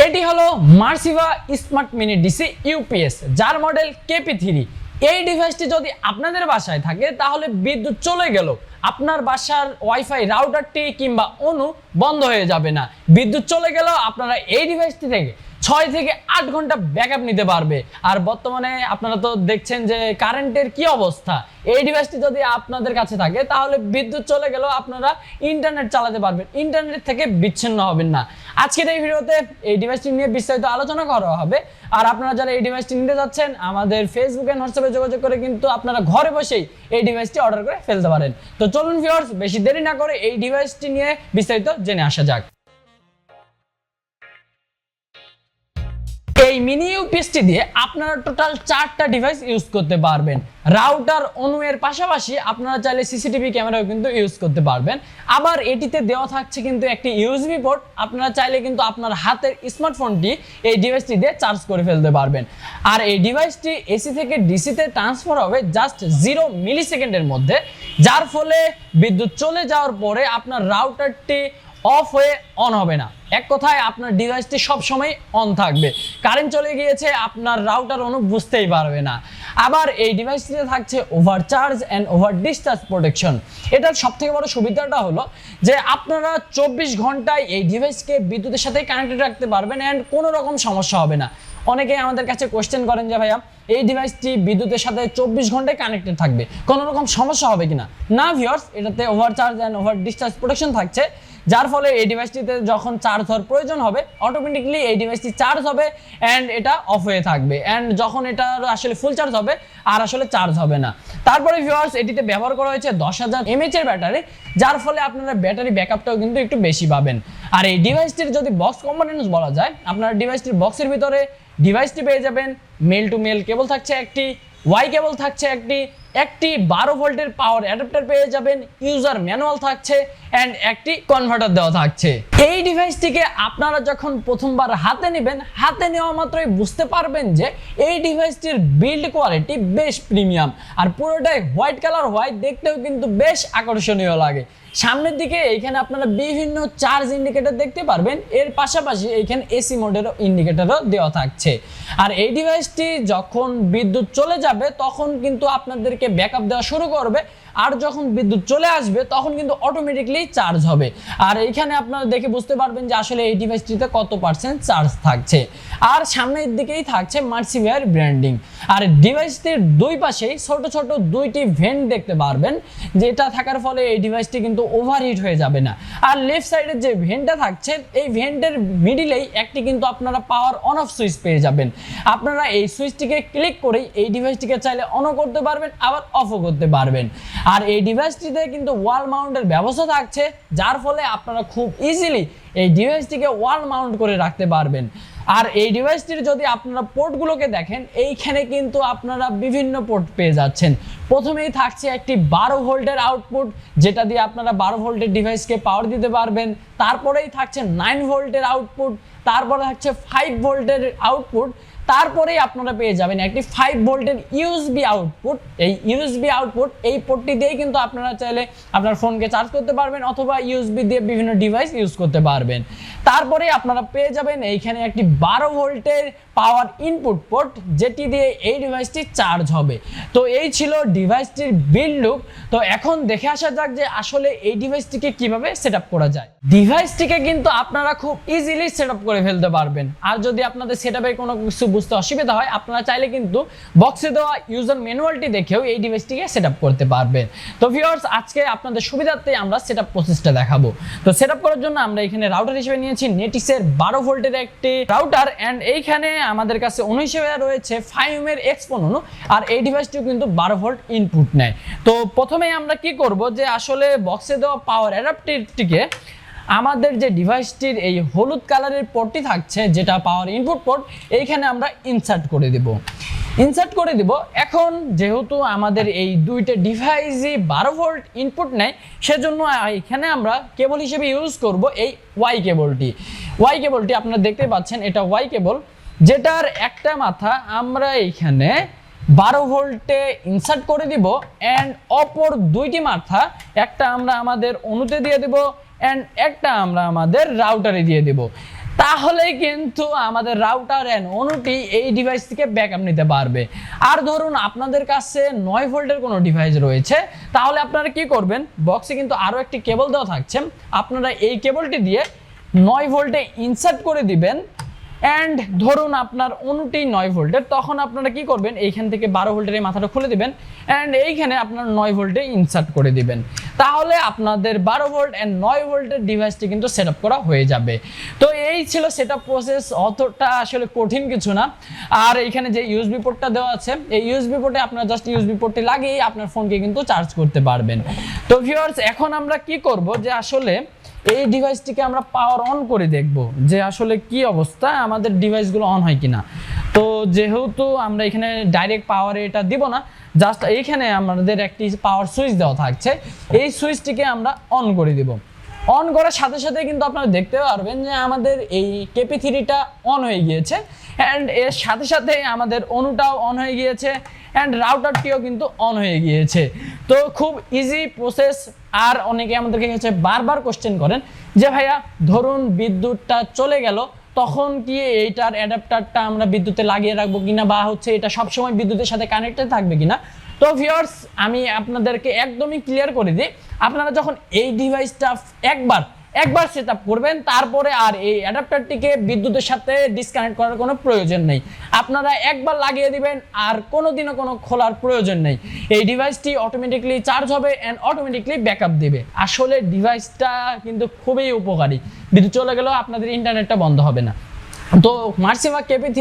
এটি হলো মার্সিভা smart mini DC UPS, যার মডেল KP3। এই ডিভাইসটি যদি আপনাদের বাসায় থাকে তাহলে বিদ্যুৎ চলে গেল আপনার বাসার ওয়াইফাই রাউটারটি কিংবা অনু বন্ধ হয়ে যাবে না। বিদ্যুৎ চলে গেল আপনারা এই ডিভাইসটি থেকে 6 থেকে 8 ঘন্টা ব্যাকআপ নিতে পারবে। আর বর্তমানে আপনারা তো দেখছেন যে কারেন্টের কি অবস্থা। এই ডিভাইসটি যদি আপনাদের কাছে থাকে তাহলে বিদ্যুৎ চলে গেলেও আপনারা ইন্টারনেট চালাতে পারবেন, ইন্টারনেট থেকে বিচ্ছিন্ন হবেন না। আজকের এই ভিডিওতে এই ডিভাইসটি নিয়ে বিস্তারিত আলোচনা করা হবে। আর আপনারা যারা এই ডিভাইসটি নিতে যাচ্ছেন আমাদের ফেসবুক এন্ড হোয়াটসঅ্যাপে যোগাযোগ করে কিন্তু আপনারা ঘরে বসেই এই ডিভাইসটি অর্ডার করে ফেলতে পারেন। তো চলুন ভিউয়ার্স, বেশি দেরি না করে এই ডিভাইসটি নিয়ে বিস্তারিত জেনে আসা যাক। এই মিনি ইউপিএসটি দিয়ে আপনারা টোটাল 4টা ডিভাইস ইউজ করতে পারবেন। রাউটার অনু এর পাশাপাশি আপনারা চাইলে সিসিটিভি ক্যামেরাও কিন্তু ইউজ করতে পারবেন। আবার এটিতে দেওয়া থাকছে কিন্তু একটি ইউএসবি পোর্ট। আপনারা চাইলে কিন্তু আপনার হাতের স্মার্টফোনটি এই ডিভাইসটি দিয়ে চার্জ করে ফেলতে পারবেন। আর এই ডিভাইসটি এসি থেকে ডিসিতে ট্রান্সফার হবে জাস্ট 0 মিলিসেকেন্ডের মধ্যে, যার ফলে বিদ্যুৎ চলে যাওয়ার পরে আপনার রাউটারটি অফ হয়ে অন হবে না। এক কথায় আপনার ডিভাইসটি সব সময় অন থাকবে। কারেন্ট চলে গিয়েছে আপনার রাউটার অনু বুঝতেই পারবে না। আবার এই ডিভাইসটিতে থাকছে overcharge and over discharge protection. এটার সবথেকে বড় সুবিধাটা হলো যে আপনারা 24 ঘন্টায় এই ডিভাইসকে বিদ্যুতের সাথেই কানেক্টেড রাখতে পারবেন অ্যান্ড কোনো রকম সমস্যা হবে না। অনেকেই আমাদের কাছে কোশ্চেন করেন যে ভাইয়া এই ডিভাইসটি বিদ্যুতের সাথে 24 ঘন্টায় কানেক্টেড থাকবে, কোনো রকম সমস্যা হবে কিনা। না ভিউয়ার্স, এটাতে overcharge and over discharge protection থাকছে, যার ফলে এই ডিভাইসটিতে যখন চার্জ হওয়ার প্রয়োজন হবে অটোমেটিকলি এই ডিভাইসটি চার্জ হবে অ্যান্ড এটা অফ হয়ে থাকবে। অ্যান্ড যখন এটা আসলে ফুল চার্জ হবে আর আসলে চার্জ হবে না। তারপরে ভিউয়ার্স, এটিতে ব্যবহার করা হয়েছে 10,000 mAh এর ব্যাটারি, যার ফলে আপনারা ব্যাটারি ব্যাকআপটাও কিন্তু একটু বেশি পাবেন। আর এই ডিভাইসটির যদি বক্স কম্পোনেন্টস বলা যায়, আপনারা ডিভাইসটির বক্সের ভিতরে ডিভাইসটি পেয়ে যাবেন। মেল টু মেল কেবল থাকছে একটি, ওয়াই কেবল থাকছে একটি 12 ভোল্টের পাওয়ার অ্যাডাপ্টার পেয়ে যাবেন, ইউজার ম্যানুয়াল থাকছে অ্যান্ড একটি কনভার্টার দেওয়া থাকছে। এই ডিভাইসটিকে আপনারা যখন প্রথমবার হাতে নেবেন, হাতে নেওয়া মাত্রই বুঝতে পারবেন যে এই ডিভাইসটির বিল্ড কোয়ালিটি বেশ প্রিমিয়াম। আর পুরোটাই হোয়াইট কালার হয়, দেখতেও কিন্তু বেশ আকর্ষণীয় লাগে। সামনের দিকে এইখানে আপনারা বিভিন্ন চার্জ ইন্ডিকেটর দেখতে পারবেন, এর পাশাপাশি এইখানে এসি মোডেরও ইন্ডিকেটরও দেওয়া থাকছে। আর এই ডিভাইসটি যখন বিদ্যুৎ চলে যাবে তখন কিন্তু আপনাদেরকে ব্যাকআপ দেওয়া শুরু করবে, আর যখন বিদ্যুৎ চলে আসবে তখন কিন্তু অটোমেটিকলি চার্জ হবে। আর এইখানে আপনারা দেখে বুঝতে পারবেন যে আসলে এই ডিভাইসটিতে কত % চার্জ থাকছে। আর সামনের দিকেই থাকছে মার্সিভিয়ার ব্র্যান্ডিং। আর ডিভাইসটির দুই পাশেই ছোট ছোট 2টি ভেন্ট দেখতে পারবেন, যেটা থাকার ফলে এই ডিভাইসটি কিন্তু ওভারহিট হয়ে যাবে না। আর লেফট সাইডের যে ভেন্টটা থাকছে এই ভেন্টের মিডিলেই একটি কিন্তু আপনারা পাওয়ার অন অফ সুইচ পেয়ে যাবেন। আপনারা এই সুইচটিকে ক্লিক করেই এই ডিভাইসটিকে চাইলে অনও করতে পারবেন আবার অফও করতে পারবেন। আর এই ডিভাইসটিতে কিন্তু ওয়াল মাউন্টের ব্যবস্থা থাকছে, যার ফলে আপনারা খুব ইজিলি এই ডিভাইসটিকে ওয়াল মাউন্ট করে রাখতে পারবেন। আর এই ডিভাইসটির যদি আপনারা পোর্টগুলোকে দেখেন, এইখানে কিন্তু আপনারা বিভিন্ন পোর্ট পেয়ে যাচ্ছেন। প্রথমেই থাকছে একটি 12 ভোল্টের আউটপুট, যেটা দিয়ে আপনারা 12 ভোল্টের ডিভাইসকে পাওয়ার দিতে পারবেন। তারপরেই থাকছে 9 ভোল্টের আউটপুট, তারপরে থাকছে 5 ভোল্টের আউটপুট, তারপরেই আপনারা পেয়ে যাবেন একটি 5 ভোল্টের ইউএসবি আউটপুট। এই ইউএসবি আউটপুট এই পোর্টটি দিয়েই কিন্তু আপনারা চাইলে আপনার ফোনকে চার্জ করতে পারবেন অথবা ইউএসবি দিয়ে বিভিন্ন ডিভাইস ইউজ করতে পারবেন। তারপরে আপনারা পেয়ে যাবেন এইখানে একটি 12 ভোল্টের পাওয়ার ইনপুট পোর্ট, যেটি দিয়ে এই ডিভাইসটি চার্জ হবে। তো এই ছিল ডিভাইসটির বিল্ড লুক। তো এখন দেখে আসা যাক যে আসলে এই ডিভাইসটিকে কিভাবে সেটআপ করা যায়। ডিভাইসটিকে কিন্তু আপনারা খুব ইজিলি সেটআপ করে ফেলতে পারবেন। আর যদি আপনাদের সেটআপে কোনো কিছু বুঝতে অসুবিধা হয়, আপনারা চাইলে কিন্তু বক্সে দেওয়া ইউজার ম্যানুয়ালটি দেখেও এই ডিভাইসটিকে সেটআপ করতে পারবেন। তো ভিউয়ার্স, আজকে আপনাদের সুবিধার্থে আমরা সেটআপ প্রসেসটা দেখাবো। তো সেটআপ করার জন্য আমরা এখানে রাউটার হিসেবে নিয়েছি নেটিসের 12 ভোল্টের একটি রাউটার অ্যান্ড এইখানে আমাদের কাছে অনু হিসেবে রয়েছে 5 ohm এর এক্সপন অনু। আর এই ডিভাইসটিও কিন্তু 12 ভোল্ট ইনপুট নেয়। তো প্রথমেই আমরা কি করব যে আসলে বক্সে দেওয়া পাওয়ার অ্যাডাপ্টারটিকে আমাদের যে ডিভাইসটির এই হলুদ কালারের পোর্টটি থাকছে, যেটা পাওয়ার ইনপুট পোর্ট, এইখানে আমরা ইনসার্ট করে দেব। এখন যেহেতু আমাদের এই দুইটা ডিভাইসই 12 ভোল্ট ইনপুট নেয়, সেজন্য এখানে আমরা কেবল হিসেবে ইউজ করব এই ওয়াই কেবলটি। আপনারা দেখতে পাচ্ছেন এটা ওয়াই কেবল, যেটার একটা মাথা আমরা এইখানে 12 ভোল্টে ইনসার্ট করে দিব অ্যান্ড অপর দুইটি মাথা, একটা আমরা আমাদের অনুতে দিয়ে দেব অ্যান্ড একটা আমরা আমাদের রাউটারে দিয়ে দেব। তাহলে কিন্তু আমাদের রাউটার এন্ড অনুটি এই ডিভাইস থেকে ব্যাকআপ নিতে পারবে। আর ধরুন আপনাদের কাছে 9 ভোল্টের কোনো ডিভাইস রয়েছে, তাহলে আপনারা কি করবেন, বক্সে কিন্তু আরও একটি কেবল দেওয়া থাকছে, আপনারা এই কেবলটি দিয়ে 9 ভোল্টে ইনসার্ট করে দিবেন। অ্যান্ড ধরুন আপনার অনুটি 9 ভোল্টের, তখন আপনারা কি করবেন, এইখান থেকে 12 ভোল্টের এই মাথাটা খুলে দিবেন অ্যান্ড এইখানে আপনার 9 ভোল্টে ইনসার্ট করে দিবেন। তাহলে আপনাদের 12 ভোল্ট অ্যান্ড 9 ভোল্টের ডিভাইসটি কিন্তু সেট করা হয়ে যাবে। তো এই ছিল সেট প্রসেস, অতটা আসলে কঠিন কিছু না। আর এইখানে যে ইউএসবি পোর্টটা দেওয়া আছে, এই ইউএসবি পোর্টে আপনারা জাস্ট ইউএসবি পোর্টটি লাগিয়ে আপনার ফোনকে কিন্তু চার্জ করতে পারবেন। তো ভিউয়ার্স, এখন আমরা কি করব যে আসলে এই ডিভাইসটিকে আমরা পাওয়ার অন করে দেখব যে আসলে কি অবস্থা, আমাদের ডিভাইসগুলো অন হয় কিনা। তো যেহেতু আমরা এখানে ডাইরেক্ট পাওয়ারে এটা দিব না, জাস্ট এইখানে আমাদের একটি পাওয়ার সুইচ দেওয়া থাকছে, এই সুইচটিকে আমরা অন করে দিব। অন করার সাথে সাথে কিন্তু আপনারা দেখতে পারবেন যে আমাদের এই KP3টা অন হয়ে গিয়েছে অ্যান্ড এর সাথে সাথে আমাদের অনুটাও অন হয়ে গিয়েছে অ্যান্ড রাউটারটিও কিন্তু অন হয়ে গিয়েছে। তো খুব ইজি প্রসেস। আর অনেকে আমাদেরকে কাছে বারবার কোশ্চেন করেন যে ভাইয়া ধরুন বিদ্যুৎটা চলে গেল, তখন কি এইটার অ্যাডাপ্টারটা আমরা বিদ্যুতে লাগিয়ে রাখবো কিনা, বা হচ্ছে এটা সবসময় বিদ্যুতের সাথে কানেক্টেড থাকবে কিনা। তো ভিউয়ার্স, আমি আপনাদেরকে একদমই ক্লিয়ার করে দিই, আপনারা যখন এই ডিভাইসটা একবার সেট আপ করবেন, তারপরে আর এই অ্যাডাপ্টারটিকে বিদ্যুতের সাথে ডিসকানেক্ট করার কোনো প্রয়োজন নেই। আপনারা একবার লাগিয়ে দিবেন আর কোনোদিনও কোনো খোলার প্রয়োজন নেই। এই ডিভাইসটি অটোমেটিকলি চার্জ হবে অ্যান্ড অটোমেটিকলি ব্যাকআপ দেবে। আসলে ডিভাইসটা কিন্তু খুবই উপকারী, বিদ্যুৎ চলে গেলেও আপনাদের ইন্টারনেটটা বন্ধ হবে না। তো মার্সিভা KP3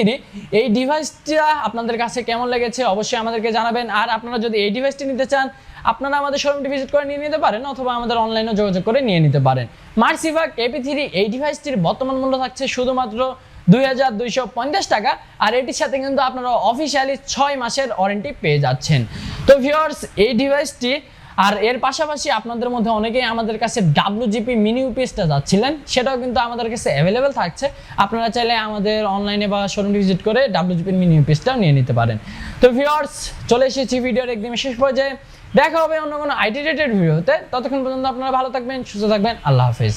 এই ডিভাইসটা আপনাদের কাছে কেমন লেগেছে অবশ্যই আমাদেরকে জানাবেন। আর আপনারা যদি এই ডিভাইসটি নিতে চান, আপনারা আমাদের শোরুমটি ভিজিট করে নিয়ে নিতে পারেন, অথবা আমাদের অনলাইনে যোগাযোগ করে নিয়ে নিতে পারেন। মার্সিভা KP3 এই ডিভাইসটির বর্তমান মূল্য থাকছে শুধুমাত্র 2250 টাকা, আর এটির সাথে কিন্তু আপনারা অফিসিয়ালি 6 মাসের ওয়ারেন্টি পেয়ে যাচ্ছেন। তো ভিউয়ার্স, এই ডিভাইসটি আর এর পাশাপাশি আপনাদের মধ্যে অনেকেই আমাদের কাছে WGP মিনি ইউপিএসটা যাচ্ছিলেন, সেটাও কিন্তু আমাদের কাছে অ্যাভেলেবেল থাকছে। আপনারা চাইলে আমাদের অনলাইনে বা শোরুম ভিজিট করে WGP মিনি ইউপিএসটাও নিয়ে নিতে পারেন। তো ভিউয়ার্স, চলে এসেছি ভিডিওর একদম শেষ পর্যায়ে। দেখা হবে অন্য কোনো আইটি রিলেটেড ভিডিওতে। ততক্ষণ পর্যন্ত আপনারা ভালো থাকবেন, সুস্থ থাকবেন। আল্লাহ হাফেজ।